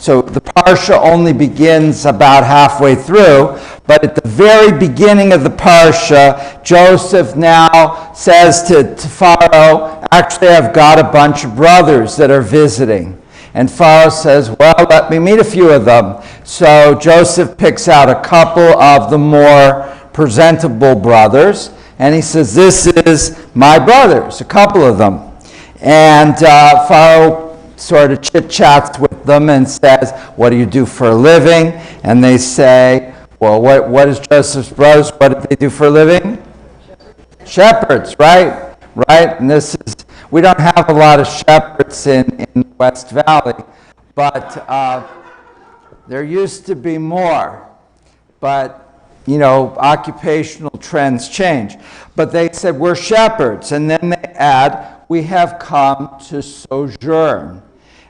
So the parsha only begins about halfway through, but at the very beginning of the parsha, Joseph now says to Pharaoh, actually, I've got a bunch of brothers that are visiting. And Pharaoh says, well, let me meet a few of them. So Joseph picks out a couple of the more presentable brothers, and he says, this is my brothers, a couple of them. And Pharaoh sort of chit-chats with them and says, what do you do for a living? And they say, well, what is Joseph's brothers? What did they do for a living? Shepherds, right? Right? And this is, we don't have a lot of shepherds in West Valley, but there used to be more. But occupational trends change. But they said, we're shepherds. And then they add, we have come to sojourn.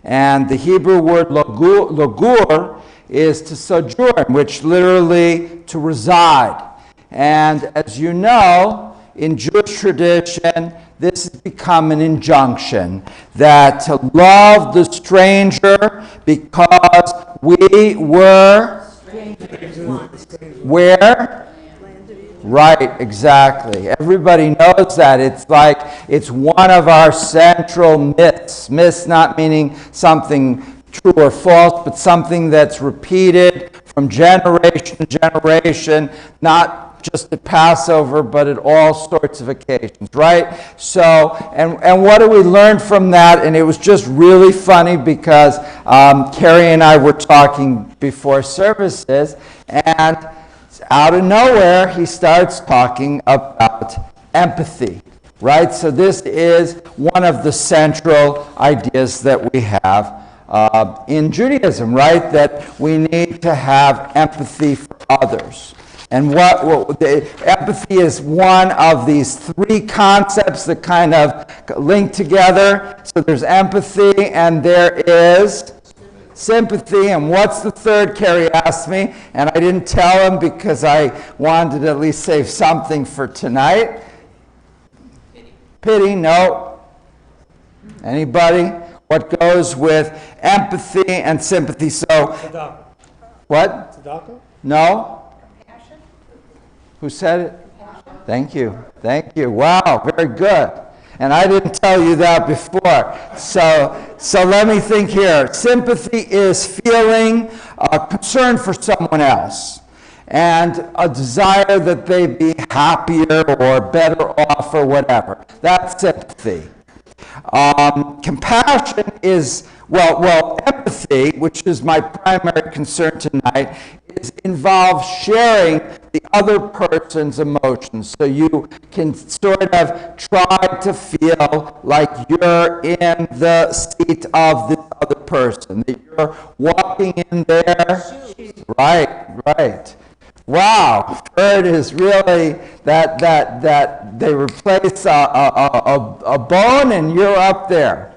And the Hebrew word lagur is to sojourn, which literally to reside. And as you know, in Jewish tradition, this has become an injunction that to love the stranger because we were where? Right, exactly. Everybody knows that. It's like it's one of our central myths. Myths not meaning something true or false, but something that's repeated from generation to generation, not just at Passover, but at all sorts of occasions, right? So, and what do we learn from that? And it was just really funny because Carrie and I were talking before services, and out of nowhere, he starts talking about empathy, right? So this is one of the central ideas that we have in Judaism, right? That we need to have empathy for others. And empathy is one of these three concepts that kind of link together. So there's empathy and there is sympathy. And what's the third? Carrie asked me, and I didn't tell him because I wanted to at least save something for tonight. Pity, no. Anybody? What goes with empathy and sympathy? So, Tzedakah. What? Tzedakah? No? Who said it? Thank you. Thank you. Wow, very good. And I didn't tell you that before. So let me think here. Sympathy is feeling concern for someone else and a desire that they be happier or better off or whatever. That's sympathy. Compassion is, empathy, which is my primary concern tonight, involves sharing the other person's emotions. So you can sort of try to feel like you're in the seat of this other person, that you're walking in there. Right. Wow, third is really that they replace a bone and you're up there.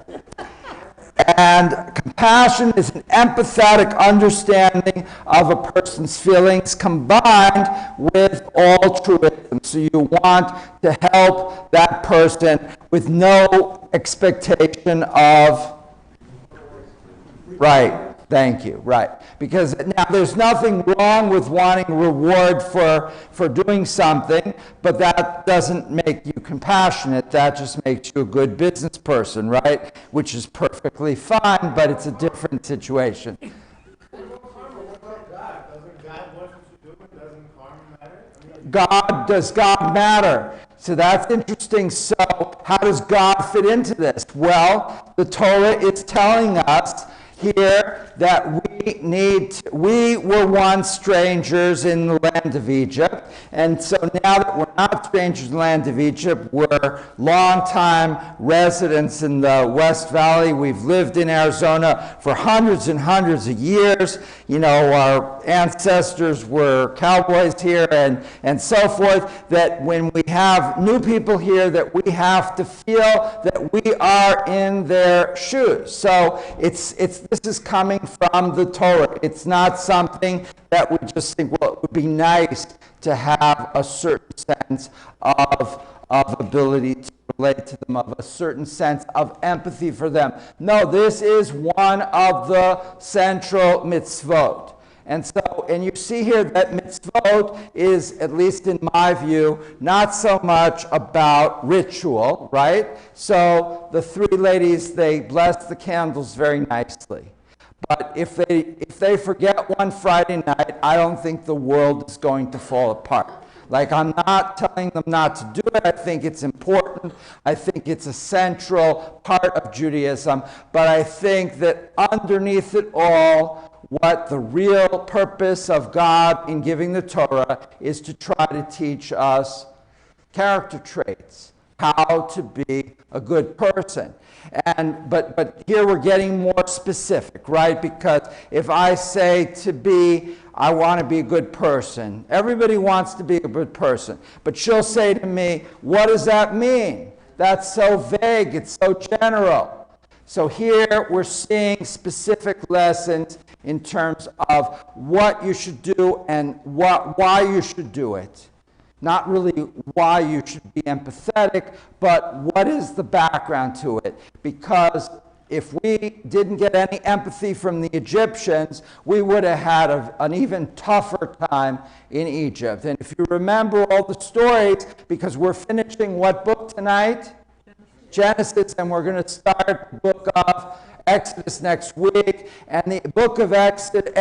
And compassion is an empathetic understanding of a person's feelings combined with altruism. So you want to help that person with no expectation of... Right. Thank you. Right. Because now there's nothing wrong with wanting reward for doing something, but that doesn't make you compassionate. That just makes you a good business person, right? Which is perfectly fine, but it's a different situation. Does God matter? So that's interesting. So how does God fit into this? Well, the Torah is telling us here that we were once strangers in the land of Egypt, and so now that we're not strangers in the land of Egypt, we're long-time residents in the West Valley. We've lived in Arizona for hundreds and hundreds of years. You know, our ancestors were cowboys here and so forth, that when we have new people here, that we have to feel that we are in their shoes. So this is coming from the Torah. It's not something that we just think, well, it would be nice to have a certain sense of ability to relate to them, of a certain sense of empathy for them. No, this is one of the central mitzvot. And you see here that mitzvot is, at least in my view, not so much about ritual, right? So the three ladies, they bless the candles very nicely. But if they forget one Friday night, I don't think the world is going to fall apart. Like, I'm not telling them not to do it. I think it's important. I think it's a central part of Judaism. But I think that underneath it all, what the real purpose of God in giving the Torah is to try to teach us character traits, how to be a good person. But here we're getting more specific, right? Because if I say I want to be a good person, everybody wants to be a good person. But she'll say to me, what does that mean? That's so vague, it's so general. So here we're seeing specific lessons in terms of what you should do and why you should do it. Not really why you should be empathetic, but what is the background to it? Because if we didn't get any empathy from the Egyptians, we would have had an even tougher time in Egypt. And if you remember all the stories, because we're finishing what book tonight? Genesis, and we're going to start the book of Exodus next week. And the book of Exodus,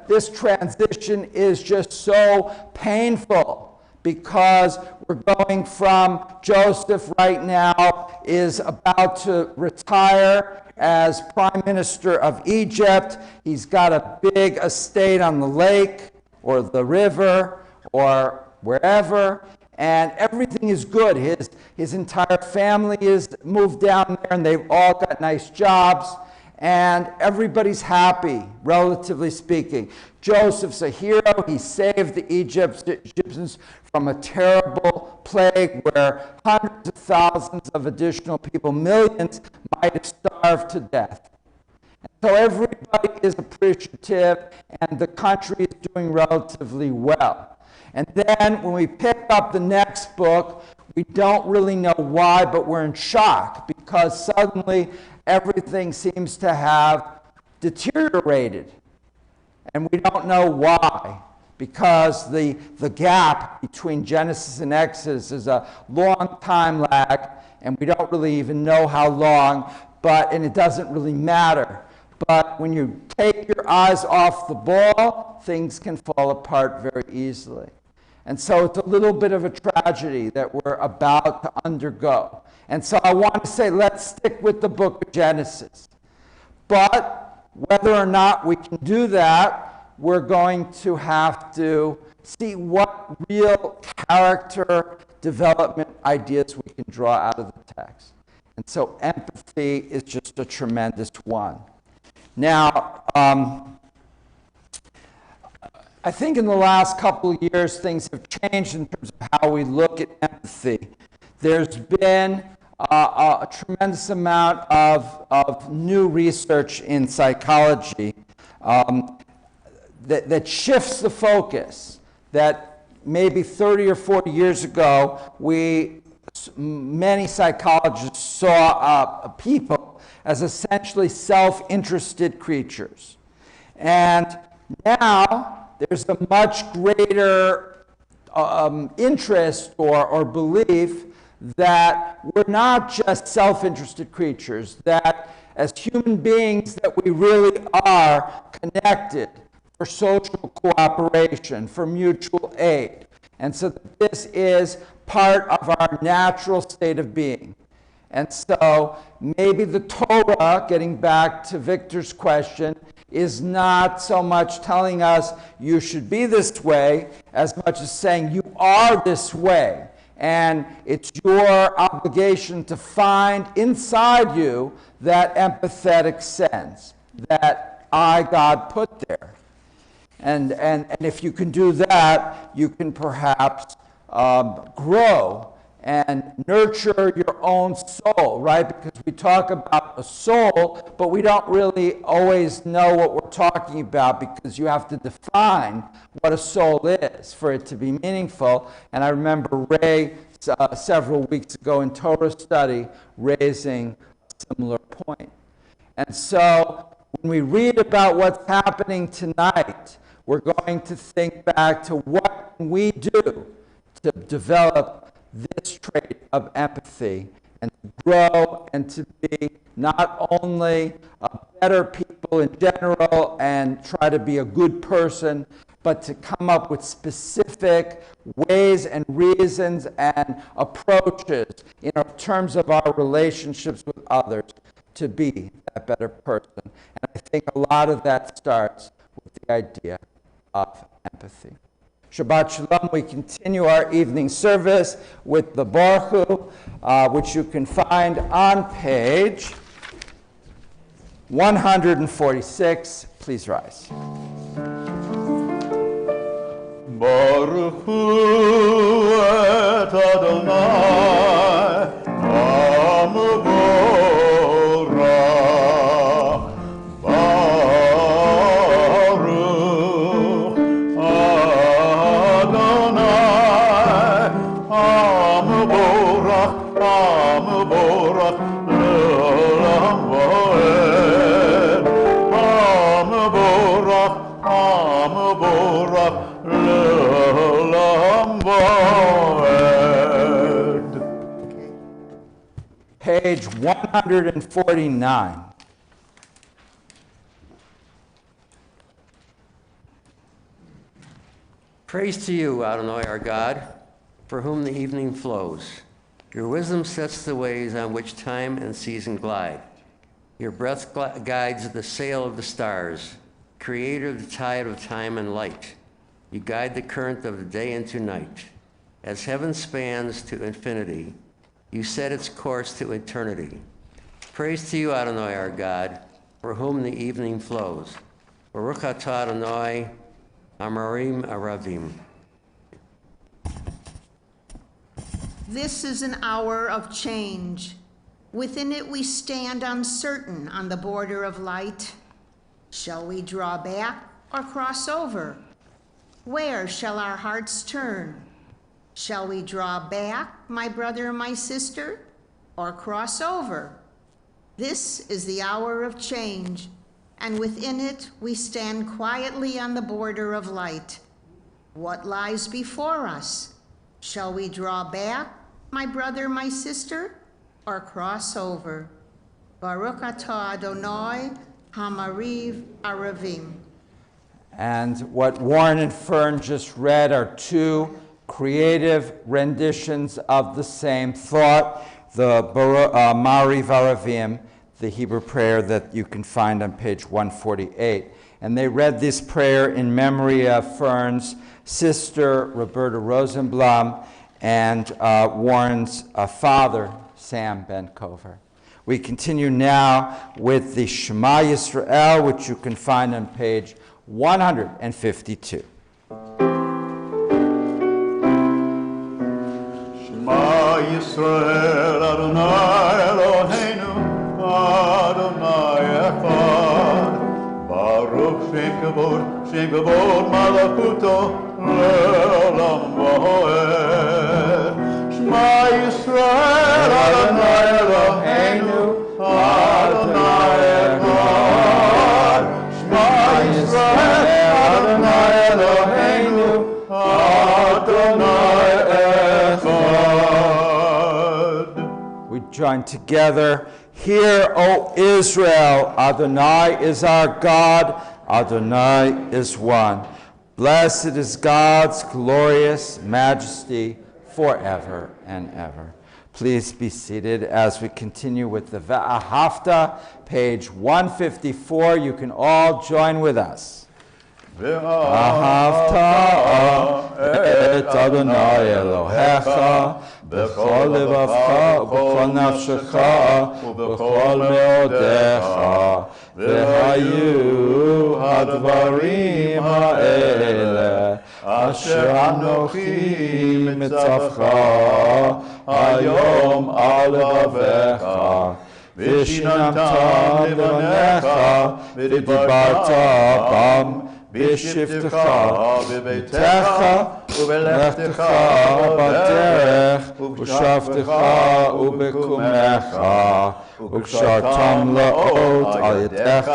this transition is just so painful, because we're going from Joseph right now is about to retire as Prime Minister of Egypt. He's got a big estate on the lake or the river or wherever, and everything is good. His entire family is moved down there, and they've all got nice jobs, and everybody's happy, relatively speaking. Joseph's a hero. He saved the Egyptians from a terrible plague where hundreds of thousands of additional people, millions, might have starved to death. And so everybody is appreciative, and the country is doing relatively well. And then when we pick up the next book, we don't really know why, but we're in shock, because suddenly everything seems to have deteriorated. And we don't know why, because the gap between Genesis and Exodus is a long time lag, and we don't really even know how long, and it doesn't really matter. But when you take your eyes off the ball, things can fall apart very easily. And so it's a little bit of a tragedy that we're about to undergo. And so I want to say, let's stick with the book of Genesis. But whether or not we can do that, we're going to have to see what real character development ideas we can draw out of the text. And so empathy is just a tremendous one. Now, I think in the last couple of years, things have changed in terms of how we look at empathy. There's been a tremendous amount of new research in psychology that shifts the focus. That maybe 30 or 40 years ago, many psychologists saw people as essentially self-interested creatures. And now there's a much greater interest or belief that we're not just self-interested creatures, that as human beings that we really are connected for social cooperation, for mutual aid. And so this is part of our natural state of being. And so maybe the Torah, getting back to Victor's question, is not so much telling us you should be this way as much as saying you are this way. And it's your obligation to find inside you that empathetic sense that God, put there. And if you can do that, you can perhaps grow and nurture your own soul, right? Because we talk about a soul, but we don't really always know what we're talking about, because you have to define what a soul is for it to be meaningful. And I remember Ray several weeks ago in Torah study, raising a similar point. And so when we read about what's happening tonight, we're going to think back to what we do to develop this trait of empathy and to grow and to be not only better people in general and try to be a good person, but to come up with specific ways and reasons and approaches in terms of our relationships with others to be a better person. And I think a lot of that starts with the idea of empathy. Shabbat Shalom. We continue our evening service with the Baruch Hu, which you can find on page 146. Please rise. Baruch Hu et Adonai, Am Borach, Baruch Adonai, Am Borach, Le'olam Va'ed, Am Borach, Le'olam Va'ed. Page 149. Praise to you, Adonai, our God, for whom the evening flows. Your wisdom sets the ways on which time and season glide. Your breath guides the sail of the stars, creator of the tide of time and light. You guide the current of the day into night. As heaven spans to infinity, you set its course to eternity. Praise to you, Adonai, our God, for whom the evening flows. Baruch atah Adonai, Amarim Aravim. This is an hour of change. Within it we stand uncertain on the border of light. Shall we draw back or cross over? Where shall our hearts turn? Shall we draw back, my brother and my sister, or cross over? This is the hour of change, and within it we stand quietly on the border of light. What lies before us? Shall we draw back, my brother, my sister, or cross over? Baruch atah Adonai, Hamariv Aravim. And what Warren and Fern just read are two creative renditions of the same thought, the Mariv Aravim, the Hebrew prayer that you can find on page 148. And they read this prayer in memory of Fern's sister, Roberta Rosenblum, and Warren's father, Sam Ben Cover. We continue now with the Shema Yisrael, which you can find on page 152. Shema Yisrael, Adonai Eloheinu, Adonai Echad. Baruch Shem Kavod Malakuto, Le'olam Va'ed. Shema Yisrael, Adonai Eloheinu, Adonai Echad. Shema Yisrael, Adonai Eloheinu, Adonai Echad. We join together. Hear, O Israel, Adonai is our God, Adonai is one. Blessed is God's glorious majesty forever and ever. Please be seated as we continue with the Ve'ahavta, page 154. You can all join with us. Ve'ahavta et Adonai Elohecha b'chol levavcha u'b'chol nafshecha u'b'chol meodecha v'hayu hadvarim ha'ele asher anochi mitzavcha hayom al levavecha v'shinamtam levanecha v'dibarta bam בשבתך בביתך ובלכתך בדרך ובשבתך ובקומך וקשרתם לאות על ידיך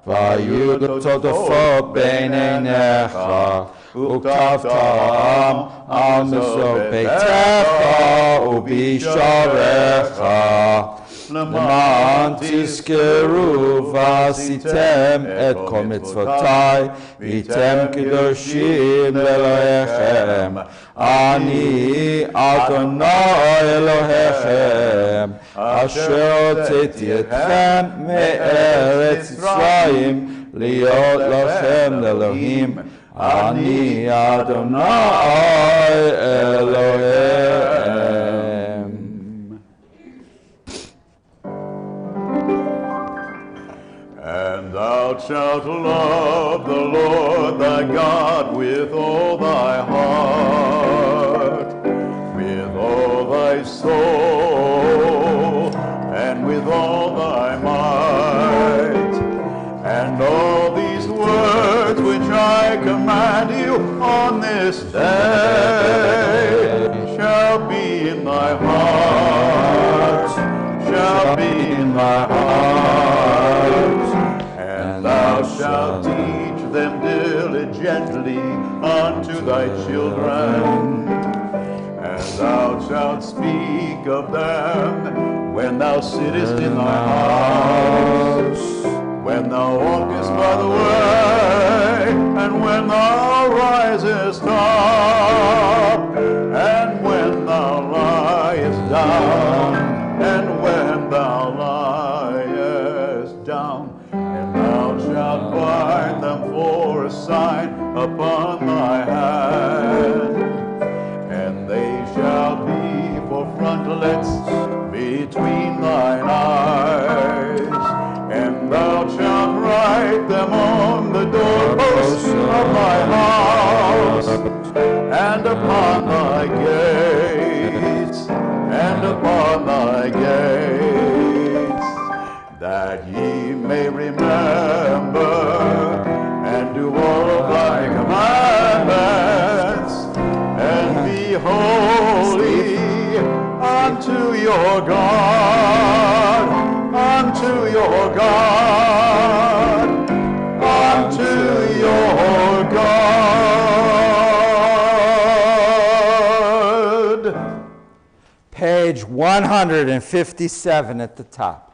והיו לטודפות בין עיניך וכתבתם על מזוז ביתך ובשעריך למען תזכרו ועשיתם את כל מצוותי והייתם קדושים לאלוהיכם. אני אדוני אלוהיכם אשר הוצאתי אתכם מארץ מצרים להיות לכם לאלוהים. אני אדוני אלוהיכם. And thou shalt love the Lord thy God with all thy heart, with all thy soul, and with all thy might. And all these words which I command you on this day shall be in thy heart, shall be in thy heart. And thou shalt teach them diligently unto thy children. And thou shalt speak of them when thou sittest in thy house, when thou walkest by the way, and when thou risest up, and when thou liest down, and when thou liest down. And thou shalt bind them for a sign upon thy hand, and they shall be for frontlets between thine eyes. And thou shalt write them on the doorposts of thy house, and upon thy gates, and upon thy gates, that ye may remember and do all of thy commandments, and be holy unto your God, unto your God, unto your God. Page 157 at the top.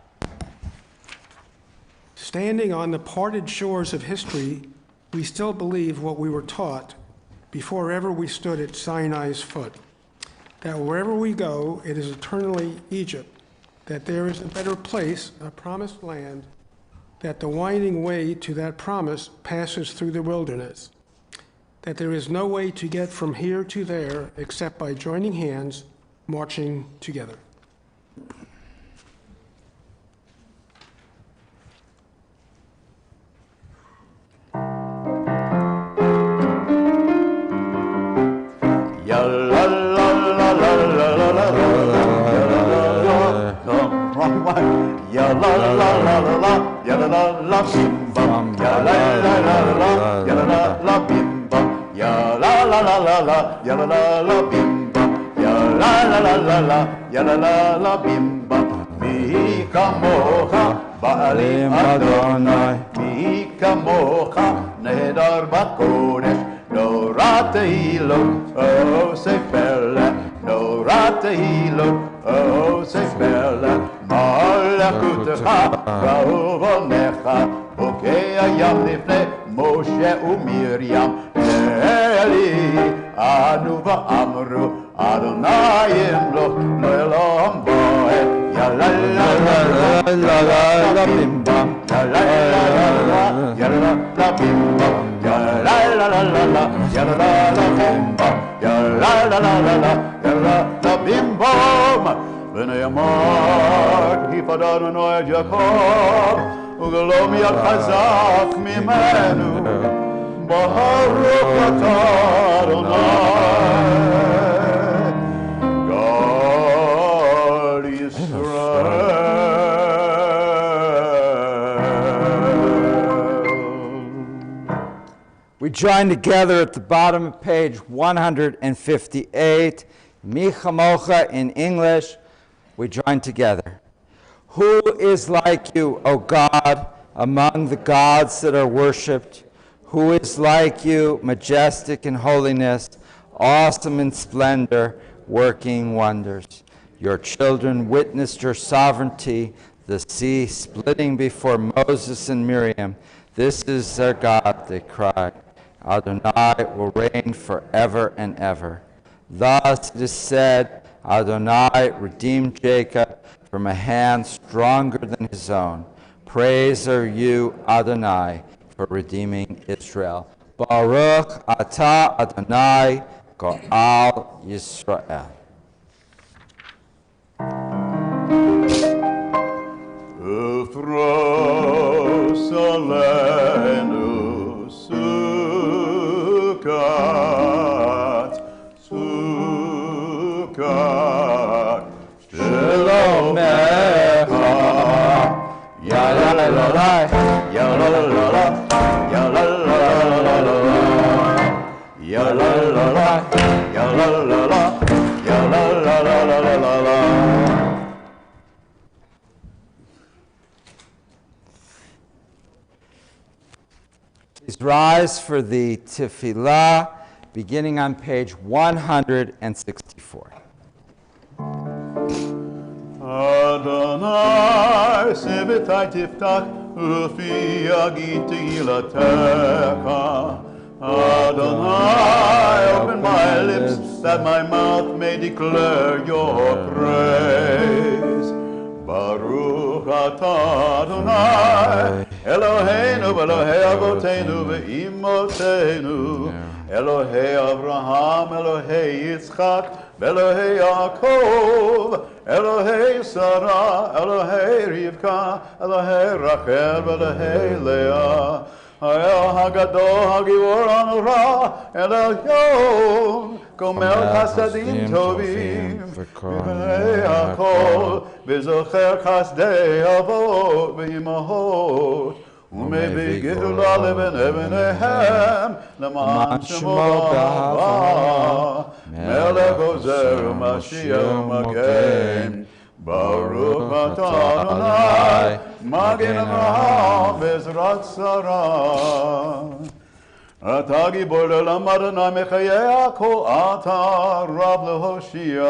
Standing on the parted shores of history, we still believe what we were taught before ever we stood at Sinai's foot, that wherever we go, it is eternally Egypt, that there is a better place, a promised land, that the winding way to that promise passes through the wilderness, that there is no way to get from here to there except by joining hands, marching together. Ya la la la la la la la la wrong one. Ya la la la la la ya la la la bim bam. Ya la la la la ya la la la bim bam. Ya la la la la ya la la la bim bam. Ya la la la la ya la la la bim bam. Mi kamocha ba'alim Adonai. Mi kamocha nehedar bakodesh. No ratehilo, oh sefela, no ratehilo, oh sefela. Malakutecha, va'uvonecha, bokei hayam lifnei Moshe uMiriam. Eli, anu va'amru, Adonai imloch, lo Elohim bo'eh. Ya la la la la la la bim bam, ya la la la la ya la la bim bam. Ya la la la la la, ya la la la bim bam. Ya la la la la la, ya la la bim bam. V'nei amar, hifad Adonai et Yaakov, u'gelom yad chazak mimenu. Baruch atah Adonai, God Yisrael. We join together at the bottom of page 158. Mi chamocha in English. We join together. Who is like you, O God, among the gods that are worshipped? Who is like you, majestic in holiness, awesome in splendor, working wonders? Your children witnessed your sovereignty, the sea splitting before Moses and Miriam. This is their God, they cried. Adonai will reign forever and ever. Thus it is said, Adonai redeemed Jacob from a hand stronger than his own. Praise are you, Adonai, for redeeming Israel. Baruch atah Adonai, Go'al Yisrael. Uthros alenu sukat, sukat, shelomecha, ya-la-la-la, ya-la-la-la, ya-la-la-la-la, ya-la-la-la, ya-la-la-la, ya-la-la-la-la-la-la. Please rise for the tefillah, beginning on page 164. Adonai, sebetai tiftach, ufi yagid tehilatecha. Adonai, open my lips, that my mouth may declare your praise. Baruch atah Adonai, Eloheinu v'Elohei Avotenu v'Imotenu, Elohei Avraham, Elohei Yitzchak, v'Elohei Yaakov, Elohei Sarah, Elohei Rivka, Elohei Rachel, v'Elohei Leah, El Hagadol Hagivor Anura, Elohim, Gomel Chasadim Tovim, v'Elohei Hakol, v'Zocher Chasdei Avot v'Imahot, ומביא גאולה לבניהם, למען שמו באהבה, מלך עוזר ומשיח ומגן. ברוך אתה אדוני, מגן אברהם בעזרת שרה. אתה גיבור לעולם אדוני מחיי הכל, אתה רב להושיע.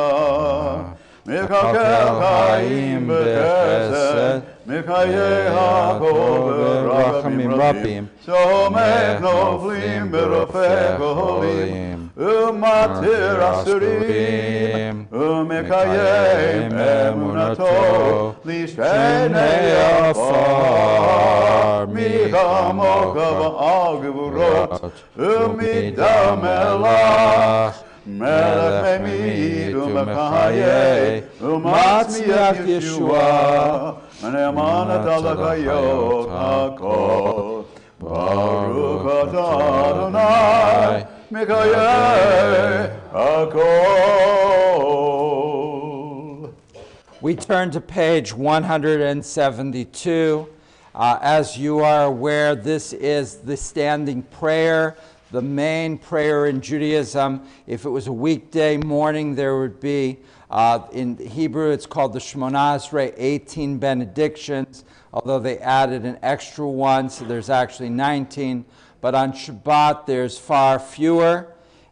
מקלקל חיים בחסד, מחיי הכל ברחמים רבים, סומך נופלים ברופא גולים, ומתיר אסורים, ומקיים אמונתו, לשכני עפר, מי כמוך בעל גבורות, ומדם מלך, מלך ממית ומחיי, ומצמיח ישועה, ונאמן אתה לחיות הכל. ברוך אתה אדוני, מחיי הכל. We turn to page 172. As you are aware, this is the standing prayer, the main prayer in Judaism. If it was a weekday morning, there would be, in Hebrew, it's called the Shmona Esrei, 18 benedictions, although they added an extra one, so there's actually 19. But on Shabbat, there's far fewer.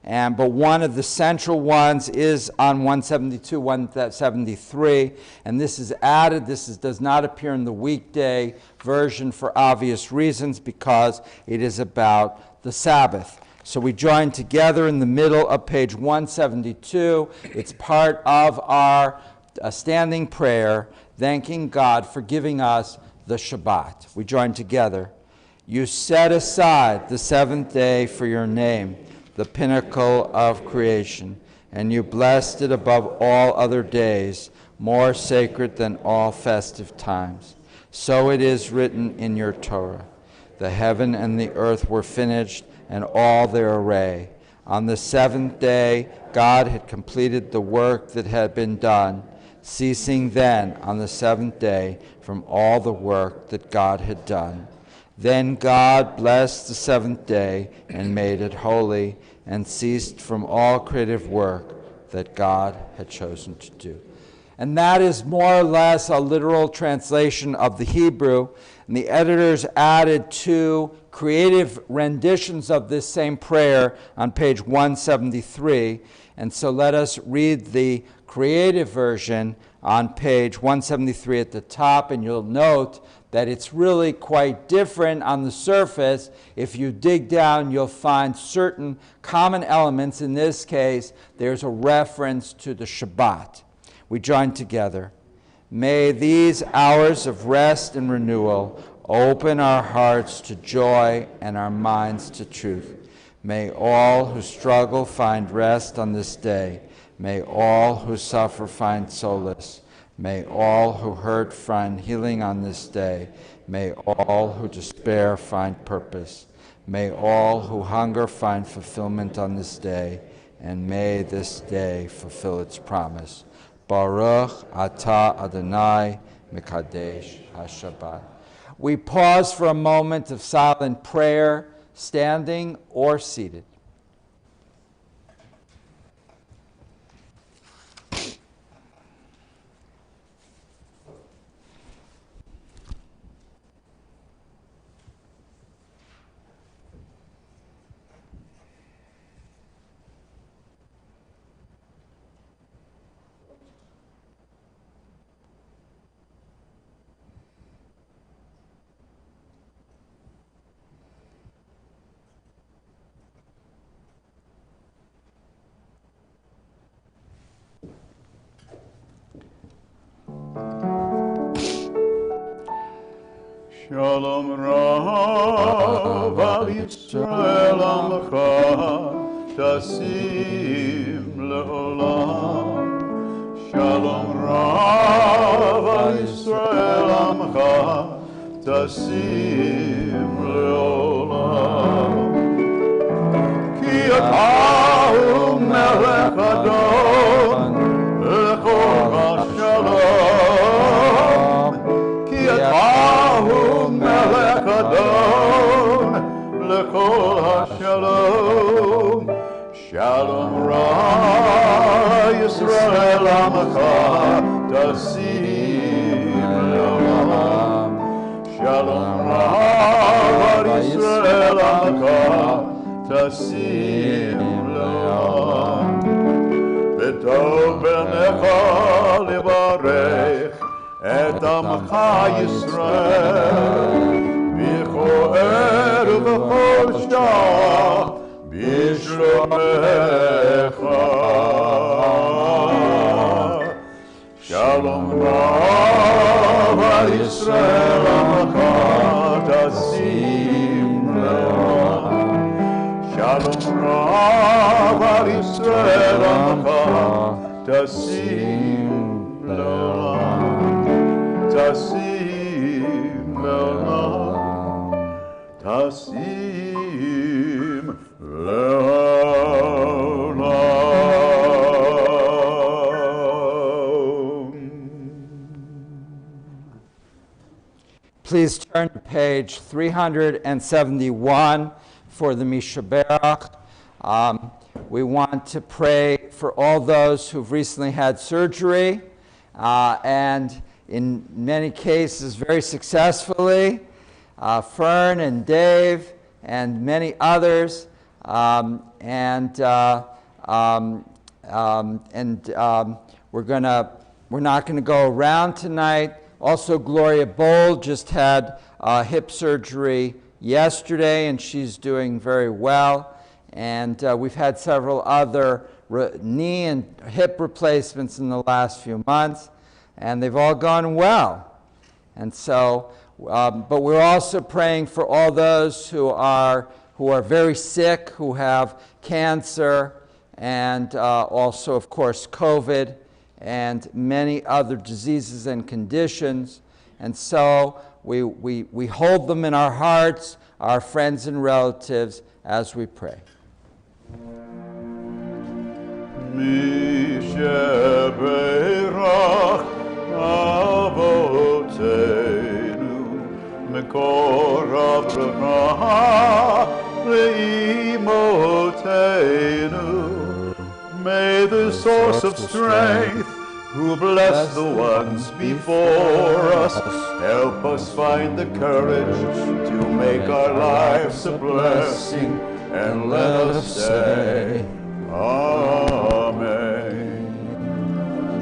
But one of the central ones is on 172, 173, and this is added. This does not appear in the weekday version for obvious reasons, because it is about the Sabbath. So we join together in the middle of page 172. It's part of our standing prayer, thanking God for giving us the Shabbat. We join together. You set aside the seventh day for your name, the pinnacle of creation, and you blessed it above all other days, more sacred than all festive times. So it is written in your Torah. The heaven and the earth were finished, and all their array. On the seventh day, God had completed the work that had been done, ceasing then on the seventh day from all the work that God had done. Then God blessed the seventh day and made it holy, and ceased from all creative work that God had chosen to do. And that is more or less a literal translation of the Hebrew. And the editors added 2 creative renditions of this same prayer on page 173. And so let us read the creative version on page 173 at the top, and you'll note that it's really quite different on the surface. If you dig down, you'll find certain common elements. In this case, there's a reference to the Shabbat. We join together. May these hours of rest and renewal open our hearts to joy and our minds to truth. May all who struggle find rest on this day. May all who suffer find solace. May all who hurt find healing on this day. May all who despair find purpose. May all who hunger find fulfillment on this day. And may this day fulfill its promise. Baruch atah Adonai Mekadesh HaShabbat. We pause for a moment of silent prayer, standing or seated. Shalom Rav al Yisrael Amcha Tasim Le'olam. Shalom Rav al Yisrael Amcha Tasim Le'olam. Ki atahu melech Adon Lechol HaShalom. Ki atahu melech Adon Lechol HaShalom. Shalom Ra Yisrael Amcha Tasim Le'olam. Shalom Ra Yisrael Amcha Tasim Le'olam. V'tov b'necha libarech et Amcha Yisrael b'chol erev v'chol shah b'shlomecha. Shalom Rav Yisrael Amcha Tasim Le'olam. Shalom Rav Yisrael Amcha Tasim Le'olam. Tasim Le'olam. Tasim Le'olam. Please turn to page 371 for the Mishaberach. We want to pray for all those who've recently had surgery, and in many cases very successfully. Fern and Dave and many others, we're not going to go around tonight. Also, Gloria Bold just had hip surgery yesterday, and she's doing very well. And we've had several other knee and hip replacements in the last few months, and they've all gone well. And so, but we're also praying for all those who are very sick, who have cancer, and also, of course, COVID, and many other diseases and conditions. And so we hold them in our hearts, our friends and relatives, as we pray. Misheberach Avotenu Mekorav May the source of strength, who bless the ones before us, help us find the courage to make our lives a blessing, and let us say, Amen.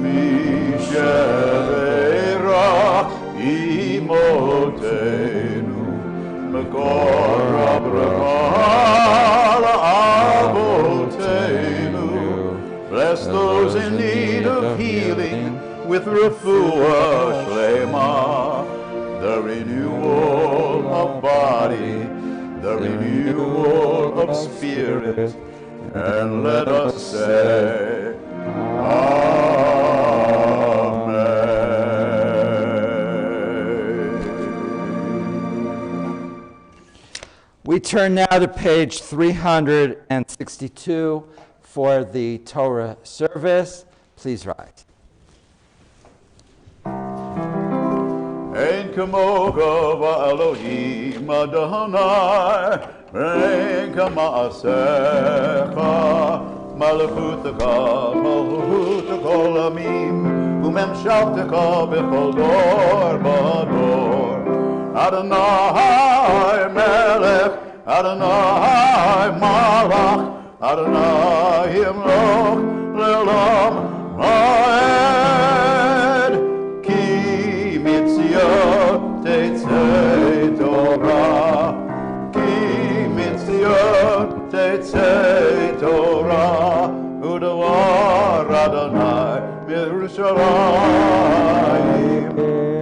Mishavera imotenu, Mekor Abraham avotenu. Bless those in need of healing with refuah shlema, the renewal of body, the renewal of spirit, and let us say, Amen. We turn now to page 362 for the Torah service. Please rise. Ein kamoga va'Elohim Adonai, ein kama'asecha, malachutaka kol amim, umemshavtaka b'chol dor v'dor. Adonai melech, Adonai malach, Adonai yimloch le'olam ha'ed. Ki mitzvot tetzei Torah, Ki mitzvot tetzei Torah, u'davar Adonai miYerushalayim.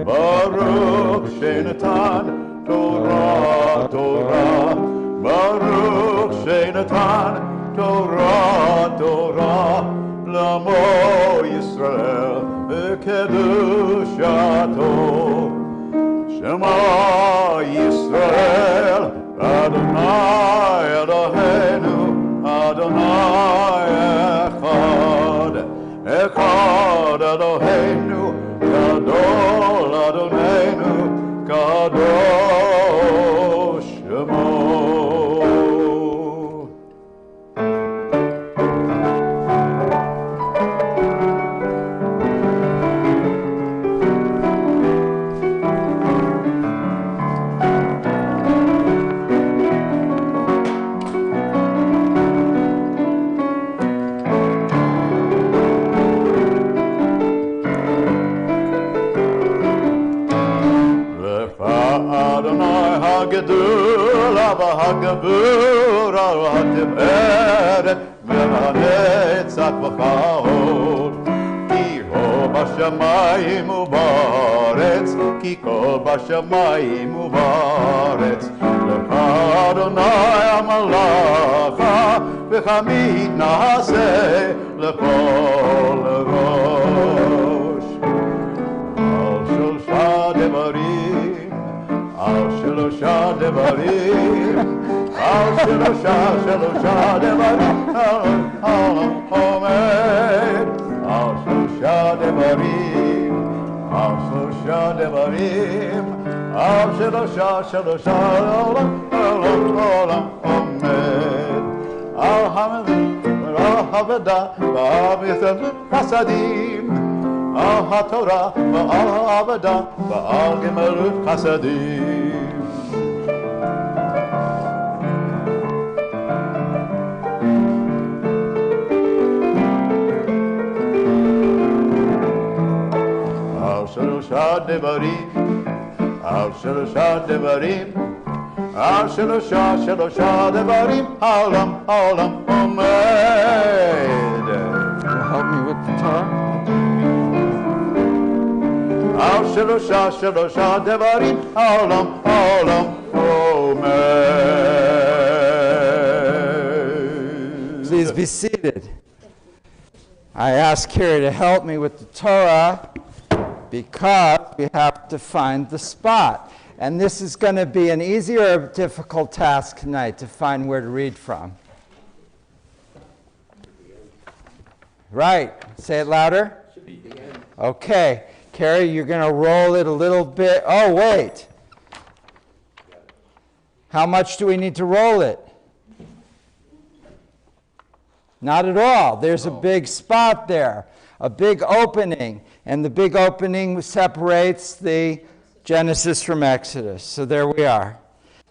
Baruch shenatan Torah, Torah, Baruch shenatan Torah, Torah, Lamo Yisrael, Kedushato. Shema Yisrael, Adonai Eloheinu, Adonai Echad, Echad Eloheinu, Gadol Adonenu, Kadosh Shemo. הגדול והגבור התפארת והנצח וכאות, כי הו בשמיים ובארץ, כי כה בשמיים ובארץ. לך אדוני המלאכה, וחמיד נעשה לכל ראש. על שלושה דברים, על שלושה דברים, על שלושה דברים, עומד. על שלושה דברים, על שלושה דברים, על שלושה עולם עומד. על העבודה ועל חסדים, על התורה ועל העבודה ועל גמילות חסדים. על שלושה דברים, על שלושה דברים, על שלושה דברים, העולם עומד. Help me with the Torah. על שלושה דברים, העולם עומד. Please be seated. I ask Kira to help me with the Torah because we have to find the spot. And this is going to be an easy or a difficult task tonight to find where to read from. Right. Say it louder. Okay. Carrie, you're going to roll it a little bit. Oh, wait. How much do we need to roll it? Not at all. There's a big spot there, a big opening, and the big opening separates the Genesis from Exodus. So there we are.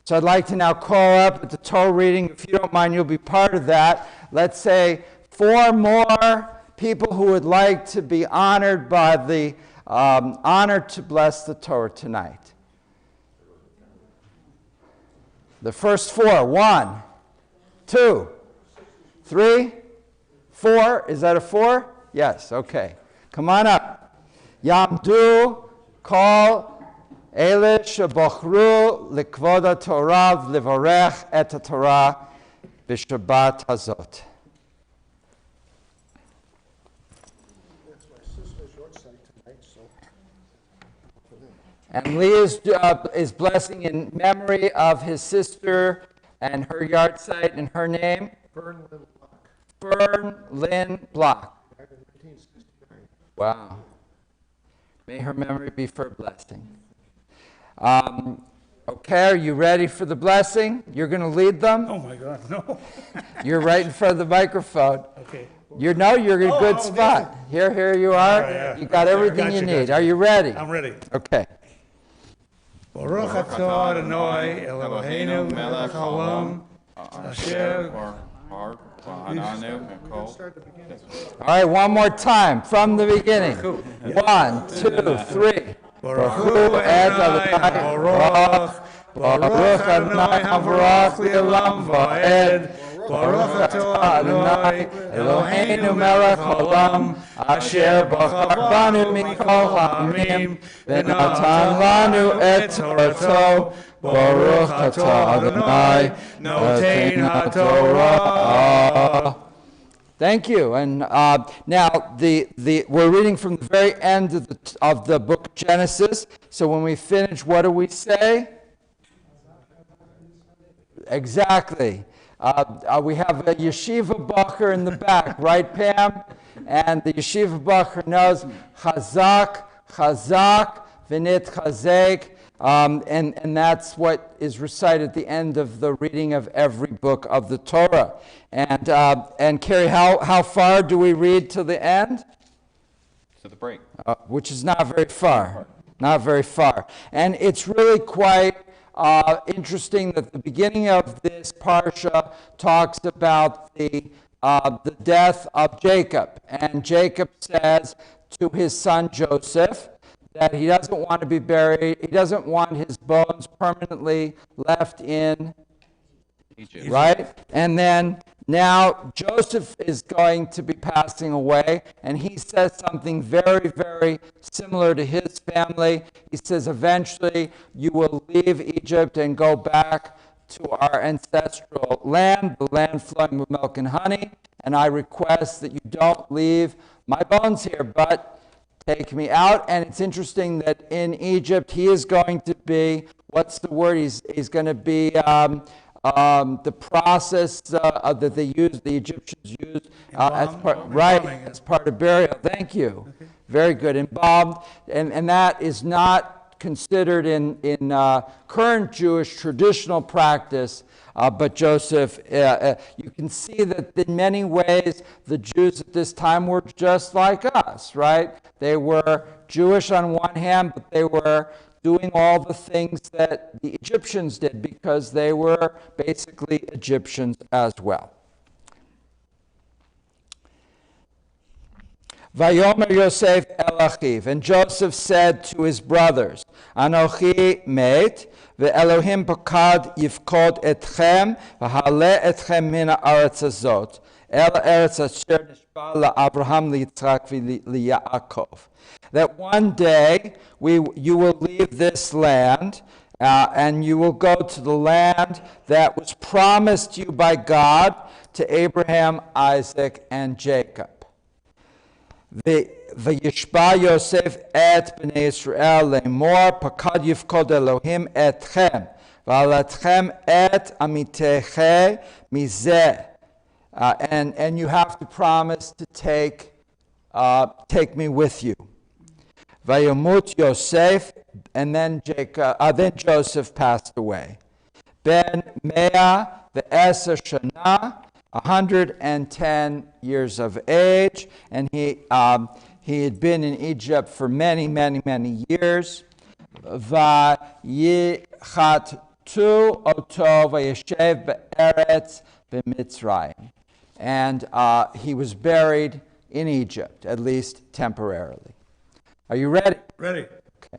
So I'd like to now call up at the Torah reading. If you don't mind, you'll be part of that. Let's say 4 more people who would like to be honored by the honor to bless the Torah tonight. The first 4. 1, 2, 3, 4. Is that a 4? Yes, okay. Come on up. Yamdu kol אלה שבחרו לכבוד התורה ולברך את התורה בשבת הזאת. And Lee is blessing in memory of his sister and her yard site and her name? Fern Lynn Block. Wow. May her memory be for a blessing. Okay, are you ready for the blessing? You're going to lead them? Oh my God, no. You're right in front of the microphone. Okay. You're in a good spot. Here you are. Yeah. You got everything you need. Are you ready? I'm ready. Okay. Baruch atah Adonai Eloheinu melech haolam asher. All right, one more time from the beginning. 1, 2, 3. Baruch hu Adonai habarach. Baruch Adonai habarach li'olam va'ed. Baruch atah Adonai Eloheinu melech haolam asher bachar banu mikol ha'amim v'natan lanu et torato. Baruch atah Adonai noten haTorah. Thank you. And now we're reading from the very end of the book of Genesis. So when we finish, what do we say? Exactly. We have a yeshiva bacher in the back, right, Pam? And the yeshiva bacher knows chazak, v'nit chazek. And that's what is recited at the end of the reading of every book of the Torah. And Carrie, how far do we read to the end? To the break. Which is not very far. Not very far. And it's really quite interesting that the beginning of this parsha talks about the death of Jacob. And Jacob says to his son Joseph that he doesn't want to be buried, he doesn't want his bones permanently left in Egypt. Right? And then now Joseph is going to be passing away, and he says something very, very similar to his family. He says, eventually you will leave Egypt and go back to our ancestral land, the land flowing with milk and honey, and I request that you don't leave my bones here, but take me out. And it's interesting that in Egypt he is going to be, what's the word? He's going to be the process that the Egyptians used as part of burial. Thank you. Okay. Very good. Embalmed, and that is not considered in current Jewish traditional practice. But Joseph, you can see that in many ways the Jews at this time were just like us, right? They were Jewish on one hand, but they were doing all the things that the Egyptians did because they were basically Egyptians as well. Vayomer Yosef el Achiv, and Joseph said to his brothers, Anochi met, ve'Elohim pakad yifkod etchem, v'haleh etchem min ha'aretz hazot, el eretz asher nishba la'Abraham, liYitzchak, v'liYaakov. That one day you will leave this land, and you will go to the land that was promised you by God to Abraham, Isaac, and Jacob. V'yishba Yosef et b'nei Yisrael le'mor pakad yifkod Elohim etchem v'alatchem et amiteche mizeh. And you have to promise to take me with you. Vayomut Yosef, and then Joseph passed away. Ben Mea ve'eser shana, 110 years of age, and he had been in Egypt for many, many, many years. Vayichatu oto vayeshev be'eretz b'Mitzrayim. And he was buried in Egypt, at least temporarily. Are you ready? Ready. Okay.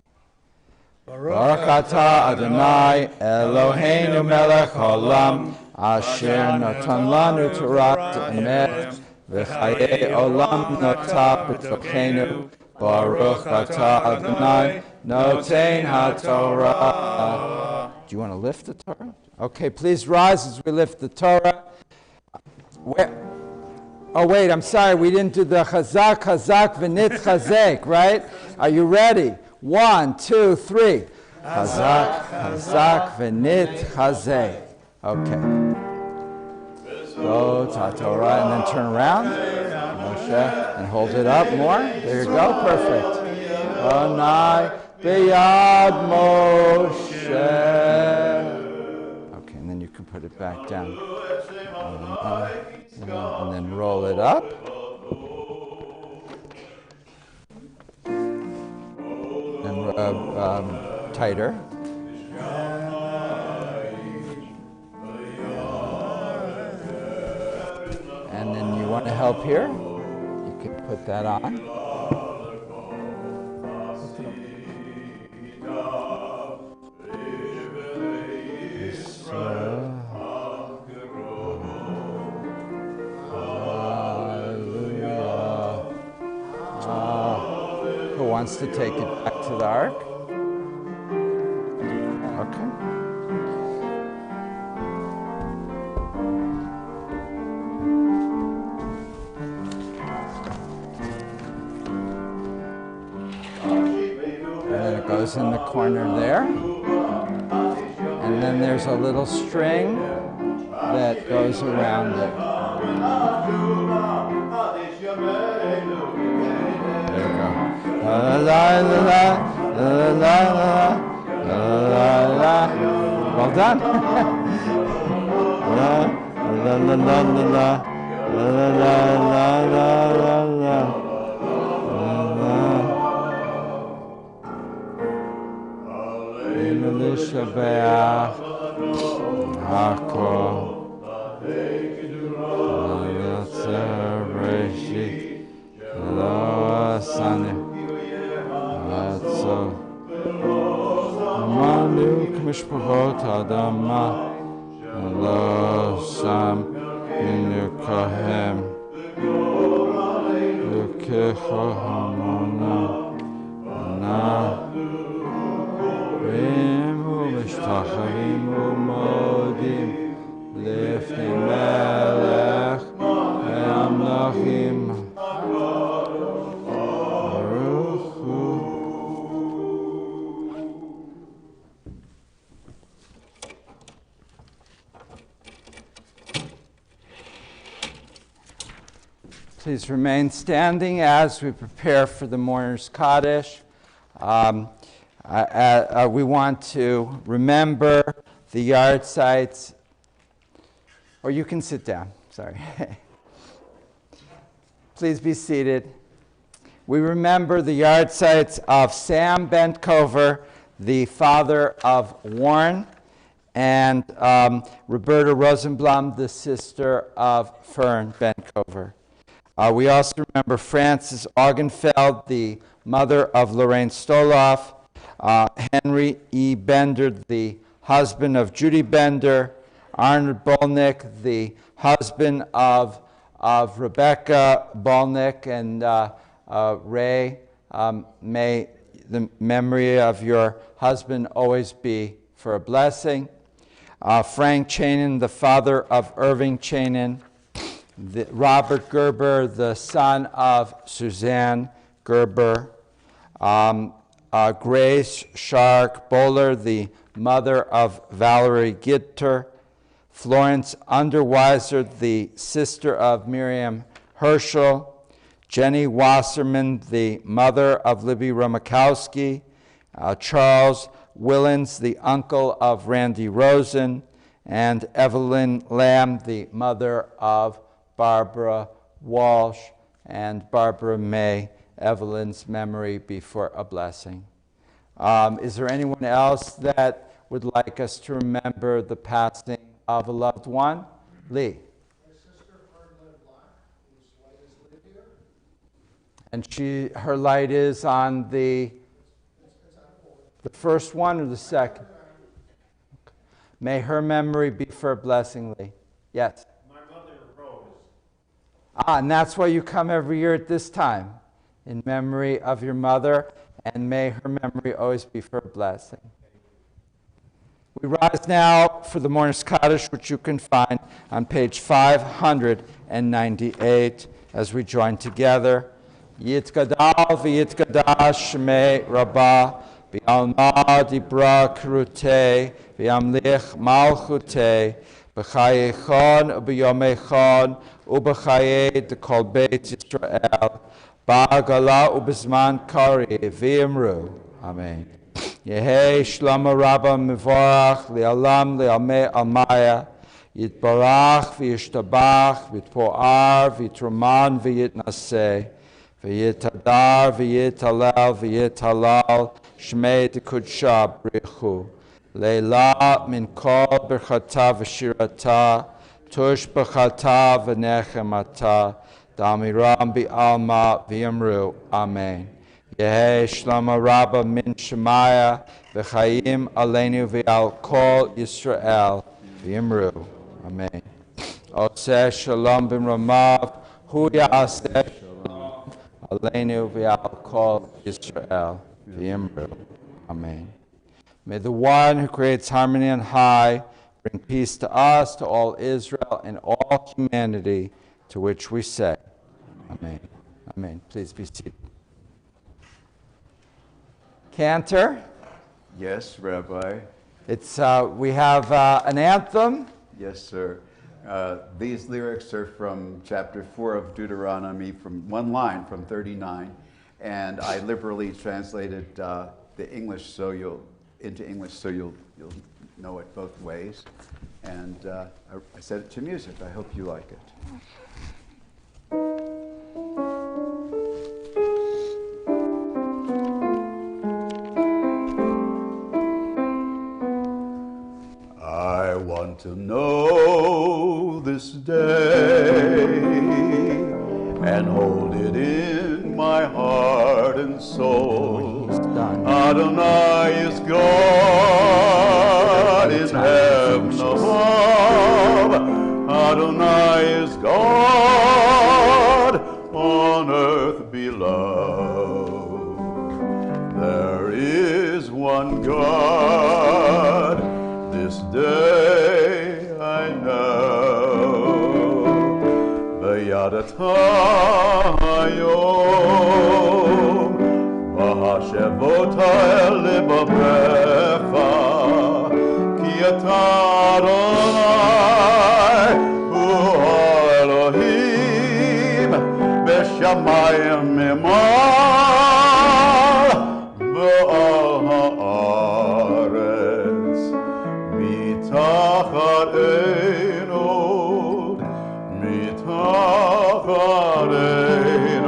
Baruch atah Adonai Eloheinu melech haolam asher natan lanu Torah emet v'chayei olam notah b'tochenu. Baruch atah Adonai noten haTorah. Do you want to lift the Torah? Okay, please rise as we lift the Torah. Oh, wait, I'm sorry. We didn't do the chazak, chazak, v'nit chazek, right? Are you ready? 1, 2, 3. Chazak, chazak, v'nit chazek. Okay. Go to Torah and then turn around. Moshe, and hold it up more. There you go. Perfect. Onai b'yad Moshe. Okay, and then you can put it back down. And then roll it up. And tighter. And then you want to help here? You can put that on. Who wants to take it back to the ark? Okay. And then it goes in the corner there. And then there's a little string that goes around it. There we go. La la la la la la la la. Well done. La la la la la la la la la la. Lishabeach Hakol Yotzer Reshit Lo Asane Atzo Manu K'mishpachot Adama Lo Sam Inukahem Yukecha Hamona Na משתחווים ומודים לפני מלך המלכים ברוך הוא. Please remain standing as we prepare for the mourner's Kaddish. We want to remember the yard sites, or you can sit down, sorry. Please be seated. We remember the yard sites of Sam Bentcover, the father of Warren, and Roberta Rosenblum, the sister of Fern Bentcover. We also remember Frances Augenfeld, the mother of Lorraine Stoloff, Henry E. Bender, the husband of Judy Bender, Arnold Bolnick, the husband of Rebecca Bolnick, and Ray, may the memory of your husband always be for a blessing. Frank Chanin, the father of Irving Chanin, Robert Gerber, the son of Suzanne Gerber, Grace Shark Bowler, the mother of Valerie Gitter, Florence Underweiser, the sister of Miriam Herschel, Jenny Wasserman, the mother of Libby Romakowski, Charles Willens, the uncle of Randy Rosen, and Evelyn Lamb, the mother of Barbara Walsh, and Barbara May. Evelyn's memory be for a blessing. Is there anyone else that would like us to remember the passing of a loved one? Lee. My sister, Arden Black, whose light is lit here. And her light is on the first one or the second? May her memory be for a blessing, Lee. Yes? My mother, Rose. And that's why you come every year at this time, in memory of your mother, and may her memory always be for a blessing. We rise now for the Mourner's Kaddish, which you can find on page 598, as we join together. Yitgadal v'yitgadash shmei Rabbah, v'alma dibra krute, v'amlich malchute, b'chayechon u'b'yomechon, u'b'chayei d'kol beit Yisrael, ba'agala u'b'zman kari, v'imru. Amen. Yehei shlama rabba mivorach li'alam li'almei almaya, yitbarach v'yishtabach v'yitpo'ar v'yitruman v'yitnaseh, v'yitadar v'yitalel v'yitalal shmei d'kudsha brichu, leila min kol birchata v'shirata, tush b'chata v'nechemata, damiram bi'alma v'yamru. Amen. Yehei shlama rabba min shemaya v'chayim aleinu v'al kol Yisrael v'yimru. Amen. Oseh shalom b'mramav hu ya'aseh shalom aleinu v'al kol Yisrael v'yimru. Amen. May the one who creates harmony on high bring peace to us, to all Israel, and all humanity, to which we say, Amen. Amen. Please be seated. Cantor. Yes, Rabbi. It's we have an anthem. Yes, sir. These lyrics are from chapter 4 of Deuteronomy, from one line from 39, and I liberally translated the English into English so you'll know it both ways. And I set it to music. I hope you like it. I want to know this day and hold it in my heart and soul. Adonai is God in heaven above. Adonai is God on earth below. There is one God. This day I know, V'yadatayom, V'hashevota el libabecha, Ki ata Adonai hu Elohim, B'shamayim mimal, V'al ha'aretz. Mitachat einod, mitachat einod.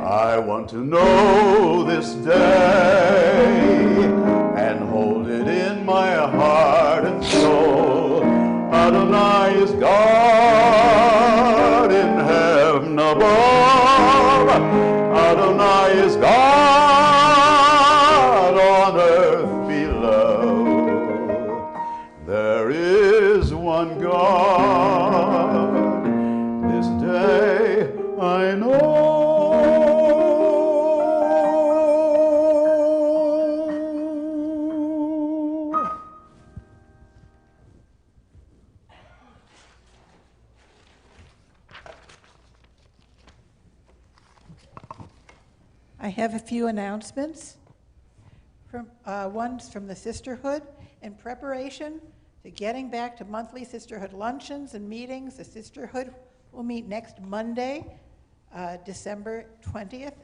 I want to know this day and hold it in my heart and soul. Adonai is God in heaven above. Adonai is God on earth below. There is one God. This day I know. I have a few announcements. One's from the Sisterhood. In preparation to getting back to monthly Sisterhood luncheons and meetings, the Sisterhood will meet next Monday, December 20th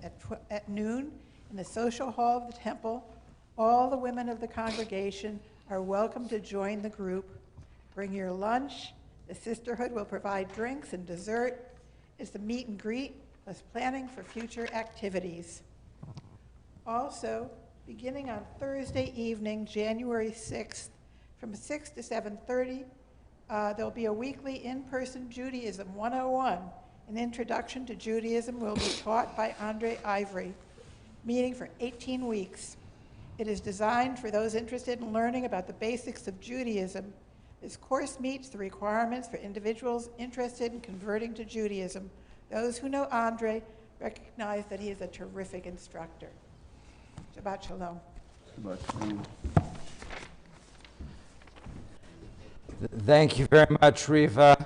at noon in the Social Hall of the Temple. All the women of the congregation are welcome to join the group. Bring your lunch. The Sisterhood will provide drinks and dessert. It's the meet and greet, plus planning for future activities. Also, beginning on Thursday evening, January 6th, from 6 to 7:30, there'll be a weekly in-person Judaism 101. An introduction to Judaism will be taught by Andre Ivory, meeting for 18 weeks. It is designed for those interested in learning about the basics of Judaism. This course meets the requirements for individuals interested in converting to Judaism. Those who know Andre recognize that he is a terrific instructor. Shabbat Shalom. Shabbat shalom. Thank you very much, Riva,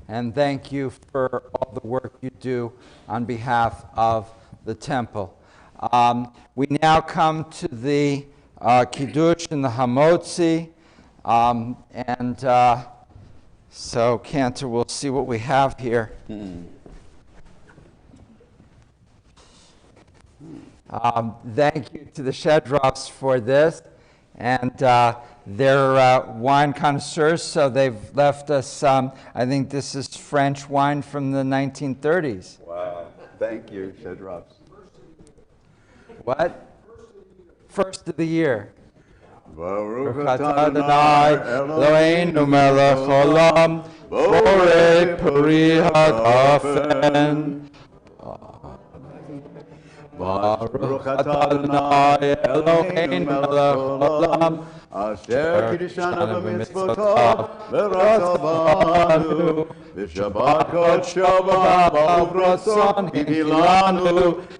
and thank you for all the work you do on behalf of the temple. We now come to the Kiddush and the Hamotzi, so Cantor, we'll see what we have here. Thank you to the Shedrovs for this, and they're wine connoisseurs, so they've left us, I think this is French wine from the 1930s. Wow. Thank you, Shedrovs. What? First of the year. Baruch Atah Adonai Eloheinu melech olam, borei peri hagafen. Baruch Atah Adonai Eloheinu melech olam, asher kiddushanu b'mitzvotav v'ratzah banu v'shabbat kodsho b'baruch ratzon hilanu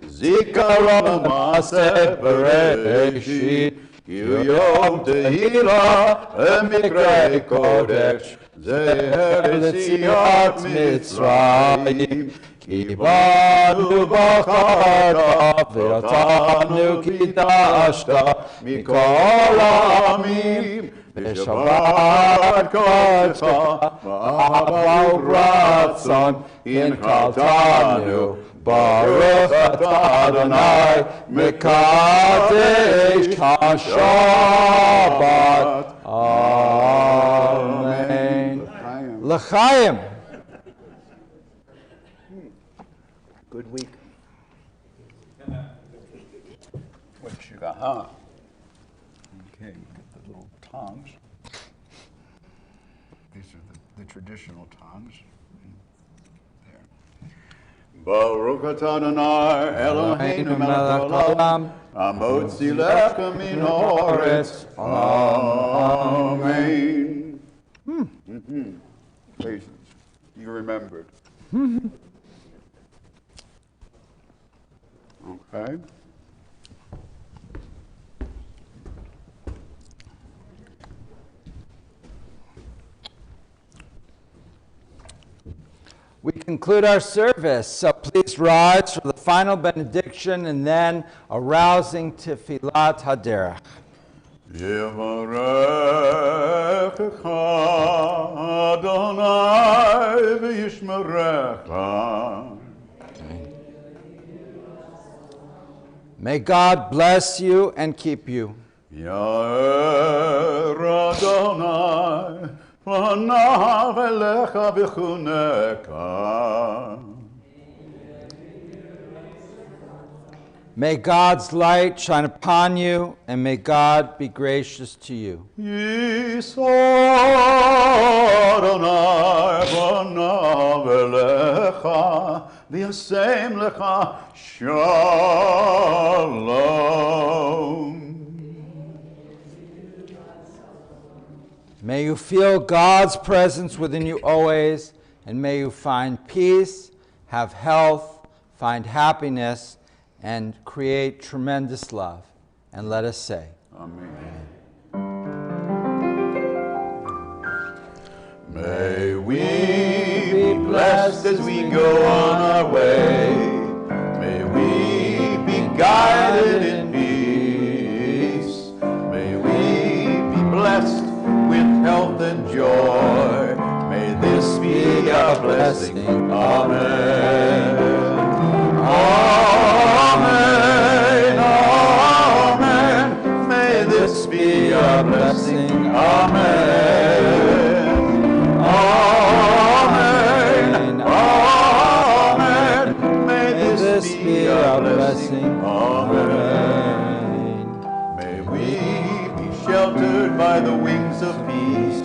zikaron ma'aseh bereshit ki hu yom tehila v'mikrei kodesh zeher yetziat Mitzrayim ki banu b'charav v'atanu kiddashta mikol ha'amim v'shabbat kodshcha v'ahava u'ratzon hinchaltanu baruch atah Adonai mekadesh ha'shabbat. Amen. L'chaim. Good week. What you got, huh? Okay, you get the little tongs. These are the traditional tongs. There. Baruch atah Adonai Eloheinu melech olam, hamotzi lechem min haaretz. Amen. Patience. You remembered. Okay. We conclude our service, so please rise for the final benediction and then a rousing tefillat haderech. Yevarechecha Adonai v'yishmerecha. May God bless you and keep you. Yair Adonai panav elecha v'chuneka. May God's light shine upon you, and may God be gracious to you. Yisor Adonai panav elecha v'yasem lecha shalom. May you feel God's presence within you always, and may you find peace, have health, find happiness, and create tremendous love. And let us say, Amen. May we be blessed as we go on our way. May we be guided in peace. May we be blessed with health and joy. May this be a blessing. Amen. Amen. Amen. May this be a blessing. Amen. Amen. Amen. May this be a blessing. Amen. May we be sheltered by the wings of peace.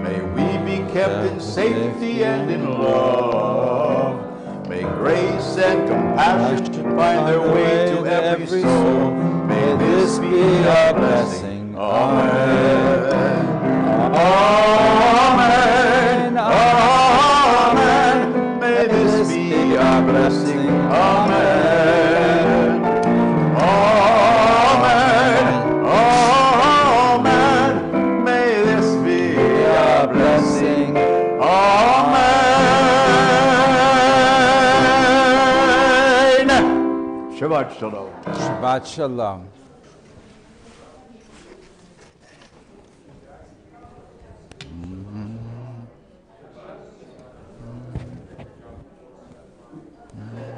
May we be kept in safety and in love. May grace and compassion find their way to every soul. May this be a blessing. Amen. Amen. Amen. May this be a blessing. Amen. Amen. Amen. May this be a blessing. Amen. Shabbat Shalom. Shabbat Shalom.